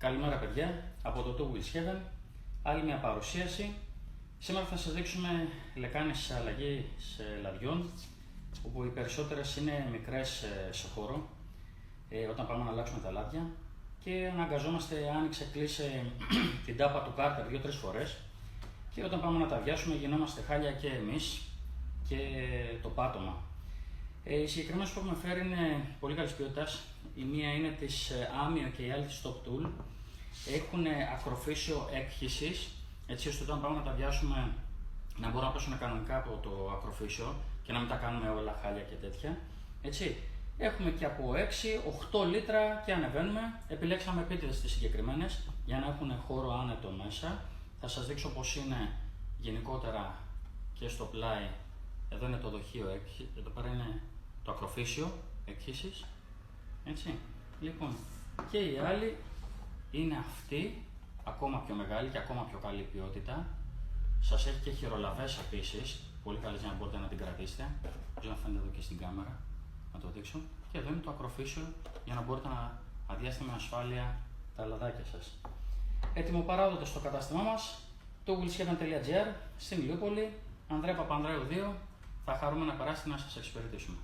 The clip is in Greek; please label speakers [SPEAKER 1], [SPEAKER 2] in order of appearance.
[SPEAKER 1] Καλημέρα παιδιά, από το Two Wheels Heaven, άλλη μια παρουσίαση. Σήμερα θα σας δείξουμε λεκάνες αλλαγής λαδιών, όπου οι περισσότερες είναι μικρές σε χώρο, όταν πάμε να αλλάξουμε τα λάδια και αναγκαζόμαστε άνοιξε-κλείσε την τάπα του κάρτερ 2-3 φορές και όταν πάμε να τα αδειάσουμε γινόμαστε χάλια και εμείς και το πάτωμα. Οι συγκεκριμένες που έχουμε φέρει είναι πολύ καλής ποιότητας. Η μία είναι της Amio και η άλλη της Top Tool. Έχουν ακροφύσιο έκχυσης, έτσι ώστε όταν πάμε να τα αδειάσουμε να μπορούν να πέσουν κανονικά από το ακροφύσιο και να μην τα κάνουμε όλα χάλια και τέτοια. Έτσι. Έχουμε και από 6-8 λίτρα και ανεβαίνουμε. Επιλέξαμε επίτηδες τις συγκεκριμένες για να έχουν χώρο άνετο μέσα. Θα σας δείξω πως είναι γενικότερα και στο πλάι. Εδώ είναι το δοχείο, εδώ πέρα είναι το ακροφύσιο εκχύσης. Έτσι. Λοιπόν, και η άλλη είναι αυτή, ακόμα πιο μεγάλη και ακόμα πιο καλή ποιότητα. Σας έχει και χειρολαβές επίσης, πολύ καλές για να μπορείτε να την κρατήσετε. Μπορεί να φαίνεται εδώ και στην κάμερα, να το δείξω. Και εδώ είναι το ακροφύσιο για να μπορείτε να αδειάσετε με ασφάλεια τα λαδάκια σας. Έτοιμο παράδοτο στο κατάστημά μας, το wheelsheaven.gr, στην Ηλιούπολη, Ανδρέα Παπανδρέου 2. Θα χαρούμε να περάσετε να σας εξυπηρετήσουμε.